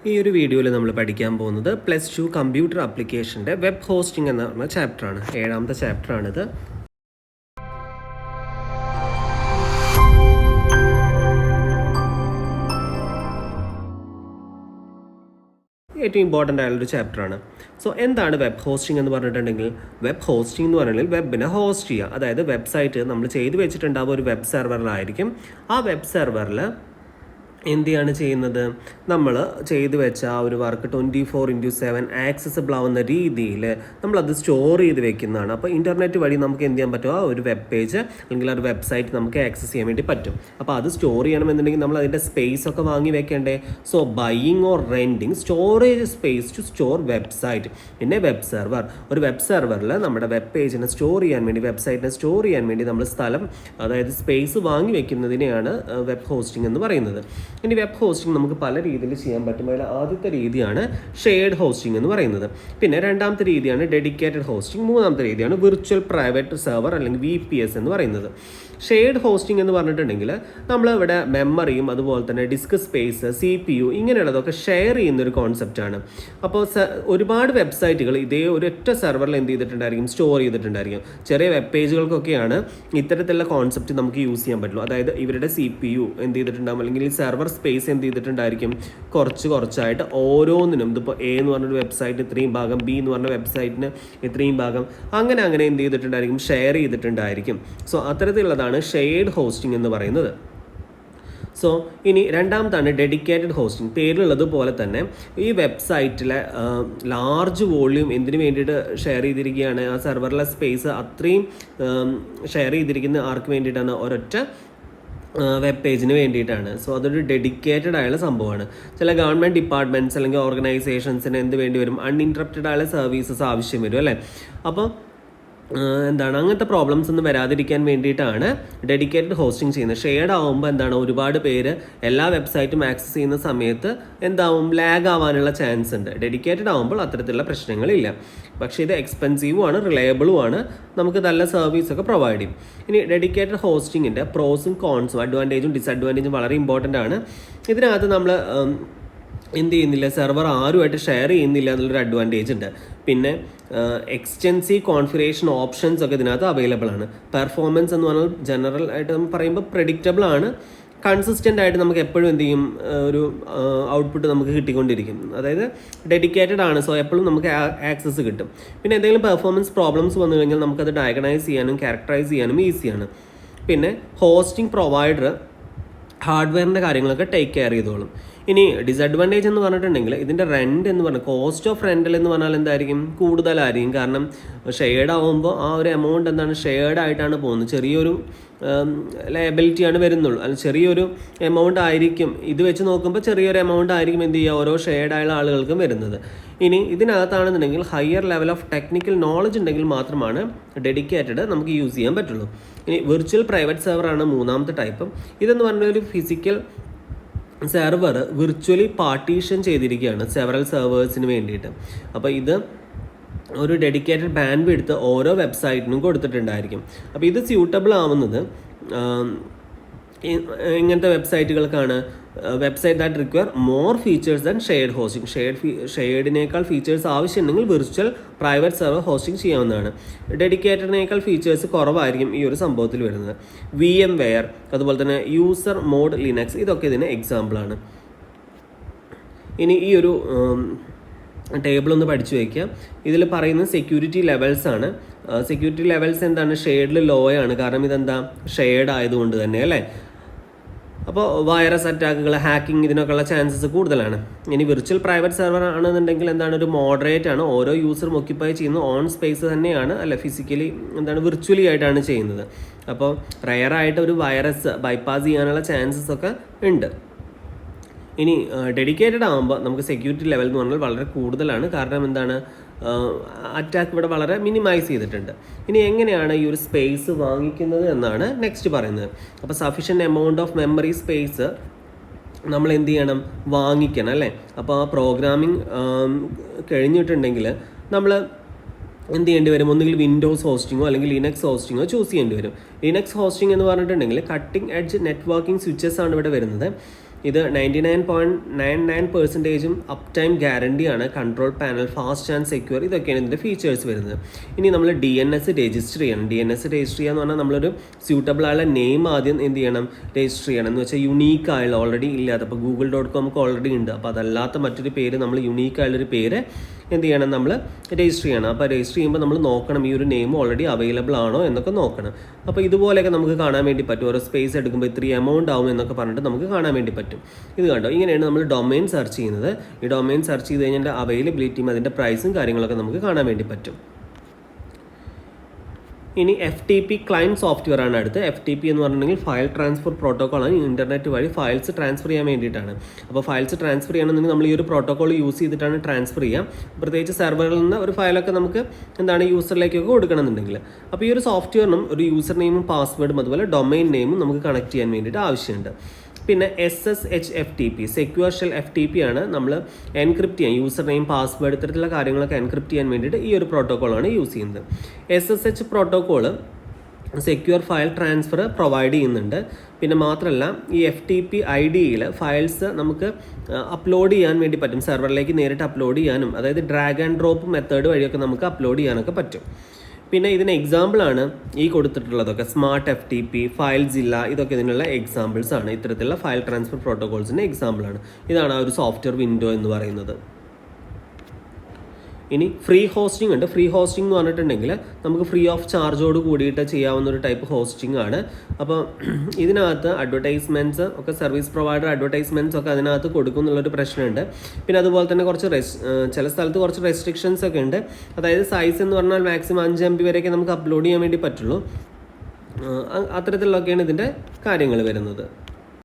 ഈ ഒരു വീഡിയോയിൽ നമ്മൾ പഠിക്കാൻ പോകുന്നത് +2 കമ്പ്യൂട്ടർ ആപ്ലിക്കേഷൻ്റെ വെബ് ഹോസ്റ്റിംഗ് എന്ന പറഞ്ഞ ചാപ്റ്ററാണ്. 7ാമത്തെ ചാപ്റ്ററാണിത്. ഏറ്റവും ഇമ്പോർട്ടൻ്റ് ആയുള്ളൊരു ചാപ്റ്ററാണ്. സോ എന്താണ് വെബ് ഹോസ്റ്റിംഗ് എന്ന് പറഞ്ഞിട്ടുണ്ടെങ്കിൽ, വെബ് ഹോസ്റ്റിംഗ് എന്ന് പറഞ്ഞാൽ വെബിനെ ഹോസ്റ്റ് ചെയ്യുക. അതായത് വെബ്സൈറ്റ് നമ്മൾ ചെയ്തു വെച്ചിട്ടുണ്ടാവുക ഒരു വെബ് സെർവറിലായിരിക്കും. ആ വെബ് സെർവറിൽ എന്തിയാണ് ചെയ്യുന്നത്, നമ്മൾ ചെയ്തു വെച്ച ആ ഒരു വർക്ക് 24/7 ആക്സസിബിൾ ആവുന്ന രീതിയിൽ നമ്മളത് സ്റ്റോർ ചെയ്ത് വെക്കുന്നതാണ്. അപ്പോൾ ഇൻ്റർനെറ്റ് വഴി നമുക്ക് എന്ത് ചെയ്യാൻ പറ്റും, ആ ഒരു വെബ് പേജ് അല്ലെങ്കിൽ ആ ഒരു വെബ്സൈറ്റ് നമുക്ക് ആക്സസ് ചെയ്യാൻ വേണ്ടി പറ്റും. അപ്പോൾ അത് സ്റ്റോർ ചെയ്യണമെന്നുണ്ടെങ്കിൽ നമ്മൾ അതിൻ്റെ സ്പേസ് ഒക്കെ വാങ്ങി വെക്കേണ്ടേ. So buying or renting storage space to store website. പിന്നെ വെബ് സെർവർ, ഒരു വെബ് സെർവറിൽ നമ്മുടെ വെബ് പേജിനെ സ്റ്റോർ ചെയ്യാൻ വേണ്ടി, വെബ്സൈറ്റിനെ സ്റ്റോർ ചെയ്യാൻ വേണ്ടി നമ്മൾ സ്ഥലം, അതായത് സ്പേസ് വാങ്ങി വെക്കുന്നതിനെയാണ് വെബ് ഹോസ്റ്റിംഗ് എന്ന് പറയുന്നത്. ഇനി വെബ് ഹോസ്റ്റിംഗ് നമുക്ക് പല രീതിയിൽ ചെയ്യാൻ പറ്റും. അതിൽ ആദ്യത്തെ രീതിയാണ് ഷെയർഡ് ഹോസ്റ്റിംഗ് എന്ന് പറയുന്നത്. പിന്നെ രണ്ടാമത്തെ രീതിയാണ് ഡെഡിക്കേറ്റഡ് ഹോസ്റ്റിംഗ്. മൂന്നാമത്തെ രീതിയാണ് വിർച്വൽ പ്രൈവറ്റ് സെർവർ അല്ലെങ്കിൽ VPS എന്ന് പറയുന്നത്. ഷെയർഡ് ഹോസ്റ്റിംഗ് എന്ന് പറഞ്ഞിട്ടുണ്ടെങ്കിൽ നമ്മളിവിടെ മെമ്മറിയും അതുപോലെ തന്നെ ഡിസ്ക് സ്പേസ്, CPU ഇങ്ങനെയുള്ളതൊക്കെ ഷെയർ ചെയ്യുന്നൊരു കോൺസെപ്റ്റാണ്. അപ്പോൾ ഒരുപാട് വെബ്സൈറ്റുകൾ ഇതേ ഒരൊറ്റ സെർവറിൽ എന്ത് ചെയ്തിട്ടുണ്ടായിരിക്കും, സ്റ്റോർ ചെയ്തിട്ടുണ്ടായിരിക്കും. ചെറിയ വെബ് പേജുകൾക്കൊക്കെയാണ് ഇത്തരത്തിലുള്ള കോൺസെപ്റ്റ് നമുക്ക് യൂസ് ചെയ്യാൻ പറ്റുള്ളൂ. അതായത് ഇവരുടെ CPU എന്ത് ചെയ്തിട്ടുണ്ടാകും, അല്ലെങ്കിൽ ഈ സെർവർ സ്പേസ് എന്ത് ചെയ്തിട്ടുണ്ടായിരിക്കും, കുറച്ചായിട്ട് ഓരോന്നിനും, ഇതിപ്പോൾ A എന്ന് പറഞ്ഞൊരു വെബ്സൈറ്റിന് ഇത്രയും ഭാഗം, B എന്ന് പറഞ്ഞ വെബ്സൈറ്റിന് ഇത്രയും ഭാഗം, അങ്ങനെ എന്ത് ചെയ്തിട്ടുണ്ടായിരിക്കും, ഷെയർ ചെയ്തിട്ടുണ്ടായിരിക്കും. സോ അത്തരത്തിലുള്ളതാണ് ഷെയർഡ് ഹോസ്റ്റിംഗ് എന്ന് പറയുന്നത്. സോ ഇനി രണ്ടാമത്താണ് ഡെഡിക്കേറ്റഡ് ഹോസ്റ്റിംഗ്. പേരിലുള്ളതുപോലെ തന്നെ ഈ വെബ്സൈറ്റിലെ ലാർജ് വോള്യൂം എന്തിനു വേണ്ടിയിട്ട് ഷെയർ ചെയ്തിരിക്കുകയാണ്, ആ സെർവറിലെ സ്പേസ് അത്രയും ഷെയർ ചെയ്തിരിക്കുന്ന ആർക്ക് വേണ്ടിയിട്ടാണ്, ഒരൊറ്റ വെബ് പേജിന് വേണ്ടിയിട്ടാണ്. സോ അതൊരു ഡെഡിക്കേറ്റഡ് ആയുള്ള സംഭവമാണ്. ചില ഗവൺമെൻറ് ഡിപ്പാർട്ട്മെൻറ്റ്സ് അല്ലെങ്കിൽ ഓർഗനൈസേഷൻസിന് എന്ത് വേണ്ടി വരും, അൺഇൻറ്ററപ്റ്റഡ് ആയുള്ള സർവീസസ് ആവശ്യം വരും അല്ലേ. അപ്പോൾ അങ്ങനത്തെ പ്രോബ്ലംസ് ഒന്നും വരാതിരിക്കാൻ വേണ്ടിയിട്ടാണ് ഡെഡിക്കേറ്റഡ് ഹോസ്റ്റിംഗ് ചെയ്യുന്നത്. ഷെയർഡ് ആകുമ്പോൾ ഒരുപാട് പേര് എല്ലാ വെബ്സൈറ്റും ആക്സസ് ചെയ്യുന്ന സമയത്ത് ലാഗ് ആവാനുള്ള ചാൻസ് ഉണ്ട്. ഡെഡിക്കേറ്റഡ് ആകുമ്പോൾ അത്തരത്തിലുള്ള പ്രശ്നങ്ങളില്ല. പക്ഷേ ഇത് എക്സ്പെൻസീവുമാണ്, റിലയബിളും ആണ്, നമുക്ക് നല്ല സർവീസൊക്കെ പ്രൊവൈഡ് ചെയ്യും. ഇനി ഡെഡിക്കേറ്റഡ് ഹോസ്റ്റിങ്ങിൻ്റെ പ്രോസും കോൺസും, അഡ്വാൻറ്റേജും ഡിസഡ്വാൻറ്റേജും വളരെ ഇമ്പോർട്ടൻ്റ് ആണ്. ഇതിനകത്ത് നമ്മൾ എന്ത് ചെയ്യുന്നില്ല, സെർവർ ആരുമായിട്ട് ഷെയർ ചെയ്യുന്നില്ല എന്നുള്ളൊരു അഡ്വാൻറ്റേജ് ഉണ്ട്. പിന്നെ എക്സ്റ്റെൻസീവ് കോൺഫിഗറേഷൻ ഓപ്ഷൻസ് ഒക്കെ ഇതിനകത്ത് അവൈലബിൾ ആണ്. പെർഫോമൻസ് എന്ന് പറഞ്ഞാൽ ജനറൽ ആയിട്ട് നമ്മൾ പറയുമ്പോൾ പ്രെഡിക്റ്റബിൾ ആണ്, കൺസിസ്റ്റൻ്റ് ആയിട്ട് നമുക്ക് എപ്പോഴും എന്ത് ചെയ്യും, ഒരു ഔട്ട്പുട്ട് നമുക്ക് കിട്ടിക്കൊണ്ടിരിക്കും. അതായത് ഡെഡിക്കേറ്റഡ് ആണ്, സോ എപ്പോഴും നമുക്ക് ആക്സസ് കിട്ടും. പിന്നെ എന്തെങ്കിലും പെർഫോമൻസ് പ്രോബ്ലംസ് വന്നു കഴിഞ്ഞാൽ നമുക്കത് ഡയഗ്നൈസ് ചെയ്യാനും ക്യാരക്ടറൈസ് ചെയ്യാനും ഈസിയാണ്. പിന്നെ ഹോസ്റ്റിംഗ് പ്രൊവൈഡർ ഹാർഡ്വെയറിൻ്റെ കാര്യങ്ങളൊക്കെ ടേക്ക് കെയർ ചെയ്തോളും. ഇനി ഡിസഡ്വാൻറ്റേജ് എന്ന് പറഞ്ഞിട്ടുണ്ടെങ്കിൽ ഇതിൻ്റെ റെൻറ്റ് എന്ന് പറഞ്ഞാൽ, കോസ്റ്റ് ഓഫ് റെൻ്റൽ എന്ന് പറഞ്ഞാൽ എന്തായിരിക്കും, കൂടുതലായിരിക്കും. കാരണം ഷെയർഡ് ആകുമ്പോൾ ആ ഒരു എമൗണ്ട് ഷെയർഡ് ആയിട്ടാണ് പോകുന്നത്. ചെറിയൊരു ലയബിലിറ്റിയാണ് വരുന്നുള്ളൂ, അല്ലെങ്കിൽ ചെറിയൊരു എമൗണ്ട് ആയിരിക്കും. ഇത് വെച്ച് നോക്കുമ്പോൾ ചെറിയൊരു എമൗണ്ട് ആയിരിക്കും എന്ത് ചെയ്യുക, ഓരോ ഷെയർഡ് ആയുള്ള ആളുകൾക്കും വരുന്നത്. ഇനി ഇതിനകത്താണെന്നുണ്ടെങ്കിൽ higher level of technical knowledge ഉണ്ടെങ്കിൽ മാത്രമാണ് ഡെഡിക്കേറ്റഡ് നമുക്ക് യൂസ് ചെയ്യാൻ പറ്റുള്ളൂ. ഇനി വിർച്വൽ പ്രൈവറ്റ് സെർവറാണ് മൂന്നാമത്തെ ടൈപ്പ്. ഇതെന്ന് പറഞ്ഞാൽ ഒരു ഫിസിക്കൽ സെർവർ വിർച്വലി പാർട്ടീഷൻ ചെയ്തിരിക്കുകയാണ് സെവറൽ സെർവേഴ്സിന് വേണ്ടിയിട്ട്. അപ്പോൾ ഇത് ഒരു ഡെഡിക്കേറ്റഡ് ബാൻഡ് വിഡ്ത്ത് ഓരോ വെബ്സൈറ്റിനും കൊടുത്തിട്ടുണ്ടായിരിക്കും. അപ്പോൾ ഇത് സ്യൂട്ടബിൾ ആവുന്നത് ഇങ്ങനത്തെ വെബ്സൈറ്റുകൾക്കാണ്. Website that require more features than shared hosting. ഷെയർഡിനേക്കാൾ ഫീച്ചേഴ്സ് ആവശ്യമുണ്ടെങ്കിൽ വിർച്വൽ പ്രൈവറ്റ് സെർവർ ഹോസ്റ്റിംഗ് ചെയ്യാവുന്നതാണ്. ഡെഡിക്കേറ്റഡിനേക്കാൾ ഫീച്ചേഴ്സ് കുറവായിരിക്കും ഈ ഒരു സംഭവത്തിൽ വരുന്നത്. VMware, അതുപോലെ തന്നെ യൂസർ മോഡ് ലിനക്സ്, ഇതൊക്കെ ഇതിന് എക്സാമ്പിളാണ്. ഇനി ഈ ഒരു ടേബിൾ ഒന്ന് പഠിച്ചു വയ്ക്കുക. ഇതിൽ പറയുന്നത് സെക്യൂരിറ്റി ലെവൽസ് ആണ്. സെക്യൂരിറ്റി ലെവൽസ് എന്താണ്, ഷെയർഡിൽ ലോ ആണ്. കാരണം ഇതെന്താ, ഷെയർഡ് ആയതുകൊണ്ട് തന്നെ അല്ലേ. അപ്പോൾ വൈറസ് അറ്റാക്കുകൾ, ഹാക്കിംഗ്, ഇതിനൊക്കെയുള്ള ചാൻസസ് കൂടുതലാണ്. ഇനി വിർച്വൽ പ്രൈവറ്റ് സെർവർ ആണെന്നുണ്ടെങ്കിൽ ഒരു മോഡറേറ്റ് ആണ്. ഓരോ യൂസറും ഒക്യുപ്പൈ ചെയ്യുന്നത് ഓൺ സ്പേസ് തന്നെയാണ്, അല്ല ഫിസിക്കലി വിർച്വലി ആയിട്ടാണ് ചെയ്യുന്നത്. അപ്പോൾ റെയറായിട്ട് ഒരു വൈറസ് ബൈപ്പാസ് ചെയ്യാനുള്ള ചാൻസസ് ഒക്കെ ഉണ്ട്. ഇനി ഡെഡിക്കേറ്റഡ് ആകുമ്പോൾ നമുക്ക് സെക്യൂരിറ്റി ലെവൽ എന്ന് പറഞ്ഞാൽ വളരെ കൂടുതലാണ്. കാരണം അറ്റാക്ക് ഇവിടെ വളരെ മിനിമൈസ് ചെയ്തിട്ടുണ്ട്. ഇനി എങ്ങനെയാണ് ഈ ഒരു സ്പേസ് വാങ്ങിക്കുന്നത് എന്നാണ് നെക്സ്റ്റ് പറയുന്നത്. അപ്പോൾ sufficient amount of memory space നമ്മൾ എന്ത് ചെയ്യണം, വാങ്ങിക്കണം അല്ലേ. അപ്പോൾ ആ പ്രോഗ്രാമിംഗ് കഴിഞ്ഞിട്ടുണ്ടെങ്കിൽ നമ്മൾ എന്ത് ചെയ്യേണ്ടി വരും, ഒന്നുകിൽ വിൻഡോസ് ഹോസ്റ്റിങ്ങോ അല്ലെങ്കിൽ ലിനക്സ് ഹോസ്റ്റിങ്ങോ ചൂസ് ചെയ്യേണ്ടി വരും. ലിനക്സ് ഹോസ്റ്റിംഗ് എന്ന് പറഞ്ഞിട്ടുണ്ടെങ്കിൽ കട്ടിംഗ് എഡ്ജ് നെറ്റ്വർക്കിംഗ് സ്വിച്ചസ് ആണ് ഇവിടെ വരുന്നത്. ഇത് 99.99% അപ് ടൈം ഗ്യാരണ്ടിയാണ്, control panel, fast and secure, ഇതൊക്കെയാണ് ഇതിൻ്റെ ഫീച്ചേഴ്സ് വരുന്നത്. ഇനി നമ്മൾ DNS രജിസ്റ്റർ ചെയ്യണം. DNS രജിസ്റ്റർ ചെയ്യുക എന്ന് പറഞ്ഞാൽ നമ്മളൊരു സ്യൂട്ടബിൾ ആയുള്ള നെയിം ആദ്യം എന്ത് ചെയ്യണം, രജിസ്റ്റർ ചെയ്യണം. എന്ന് വെച്ചാൽ യുണീക്ക് ആയുള്ള, ഓൾറെഡി ഇല്ലാത്ത, അപ്പോൾ google.com ഓൾറെഡി ഉണ്ട്, അപ്പോൾ അതല്ലാത്ത മറ്റൊരു പേര്, നമ്മൾ യുണീക്ക് ആയുള്ളൊരു പേര് എന്ത് ചെയ്യണം, നമ്മൾ രജിസ്റ്റർ ചെയ്യണം. അപ്പോൾ രജിസ്റ്റർ ചെയ്യുമ്പോൾ നമ്മൾ നോക്കണം ഈ ഒരു നെയിം ഓൾറെഡി അവൈലബിൾ ആണോ എന്നൊക്കെ നോക്കണം. അപ്പോൾ ഇതുപോലെയൊക്കെ നമുക്ക് കാണാൻ വേണ്ടി പറ്റും. ഓരോ സ്പേസ് എടുക്കുമ്പോൾ ഇത്രയും എമൗണ്ട് ആവും എന്നൊക്കെ പറഞ്ഞിട്ട് നമുക്ക് കാണാൻ വേണ്ടി പറ്റും. ഇത് കണ്ടോ, ഇങ്ങനെയാണ് നമ്മൾ ഡൊമൈൻ സെർച്ച് ചെയ്യുന്നത്. ഈ ഡൊമൈൻ സെർച്ച് ചെയ്ത് കഴിഞ്ഞാൽ അവൈലബിലിറ്റിയും അതിൻ്റെ പ്രൈസും കാര്യങ്ങളൊക്കെ നമുക്ക് കാണാൻ വേണ്ടി പറ്റും. ഇനി FTP ക്ലയൻറ്റ് സോഫ്റ്റ്വെയർ ആണ് അടുത്ത്. FTP എന്ന് പറഞ്ഞിട്ടുണ്ടെങ്കിൽ ഫയൽ ട്രാൻസ്ഫർ പ്രോട്ടോക്കോളാണ്. ഇൻ്റർനെറ്റ് വഴി ഫയൽസ് ട്രാൻസ്ഫർ ചെയ്യാൻ വേണ്ടിയിട്ടാണ്. അപ്പോൾ ഫയൽസ് ട്രാൻസ്ഫർ ചെയ്യണമെന്നുണ്ടെങ്കിൽ നമ്മൾ ഈ ഒരു പ്രോട്ടോക്കോൾ യൂസ് ചെയ്തിട്ടാണ് ട്രാൻസ്ഫർ ചെയ്യാം. പ്രത്യേകിച്ച് സെർവറിൽ നിന്ന് ഒരു ഫയലൊക്കെ നമുക്ക് യൂസറിലേക്കൊക്കെ കൊടുക്കണമെന്നുണ്ടെങ്കിൽ. അപ്പോൾ ഈ ഒരു സോഫ്റ്റ്വെയറിനും ഒരു യൂസർ നെയിമും പാസ്വേഡും അതുപോലെ ഡൊമൈൻ നെയിമും നമുക്ക് കണക്ട് ചെയ്യാൻ വേണ്ടിയിട്ട് ആവശ്യമുണ്ട്. പിന്നെ SSH/FTP സെക്യൂർ ഷെൽ FTP ആണ് നമ്മൾ എൻക്രിപ്റ്റ് ചെയ്യാൻ, യൂസർ നെയിം, പാസ്വേഡ്, ഇത്തരത്തിലുള്ള കാര്യങ്ങളൊക്കെ എൻക്രിപ്റ്റ് ചെയ്യാൻ വേണ്ടിയിട്ട് ഈ ഒരു പ്രോട്ടോക്കോളാണ് യൂസ് ചെയ്യുന്നത്. SSH protocol secure file transfer provide ചെയ്യുന്നുണ്ട്. പിന്നെ മാത്രമല്ല ഈ FTP IDയിൽ ഫയൽസ് നമുക്ക് അപ്ലോഡ് ചെയ്യാൻ വേണ്ടി പറ്റും. സെർവറിലേക്ക് നേരിട്ട് അപ്ലോഡ് ചെയ്യാനും, അതായത് ഡ്രാഗ് ആൻഡ് ഡ്രോപ്പ് മെത്തേഡ് വഴിയൊക്കെ നമുക്ക് അപ്ലോഡ് ചെയ്യാനൊക്കെ പറ്റും. പിന്നെ ഇതിന് എക്സാമ്പിളാണ് ഈ കൊടുത്തിട്ടുള്ളതൊക്കെ. സ്മാർട്ട് FTP, ഫയൽസില്ല, ഇതൊക്കെ ഇതിനുള്ള എക്സാമ്പിൾസ് ആണ്. ഇത്തരത്തിലുള്ള ഫയൽ ട്രാൻസ്ഫർ പ്രോട്ടോകോൾസിൻ്റെ എക്സാമ്പിളാണ്. ഇതാണ് ആ ഒരു സോഫ്റ്റ്വെയർ വിൻഡോ എന്ന് പറയുന്നത്. ഇനി ഫ്രീ ഹോസ്റ്റിംഗ് ഉണ്ട്. ഫ്രീ ഹോസ്റ്റിംഗ് എന്ന് പറഞ്ഞിട്ടുണ്ടെങ്കിൽ നമുക്ക് ഫ്രീ ഓഫ് ചാർജോട് കൂടിയിട്ട് ചെയ്യാവുന്ന ഒരു ടൈപ്പ് ഹോസ്റ്റിംഗ് ആണ്. അപ്പോൾ ഇതിനകത്ത് അഡ്വർടൈസ്മെൻറ്റ്സ് ഒക്കെ, സർവീസ് പ്രൊവൈഡർ അഡ്വർടൈസ്മെൻറ്റ്സ് ഒക്കെ അതിനകത്ത് കൊടുക്കും എന്നുള്ളൊരു പ്രശ്നമുണ്ട്. പിന്നെ അതുപോലെ തന്നെ കുറച്ച് ചില സ്ഥലത്ത് കുറച്ച് റെസ്ട്രിക്ഷൻസ് ഒക്കെ ഉണ്ട്. അതായത് സൈസ് എന്ന് പറഞ്ഞാൽ മാക്സിമം 5 MB വരെയൊക്കെ നമുക്ക് അപ്ലോഡ് ചെയ്യാൻ വേണ്ടി പറ്റുള്ളൂ. അത്തരത്തിലുള്ളതൊക്കെയാണ് ഇതിൻ്റെ കാര്യങ്ങൾ വരുന്നത്.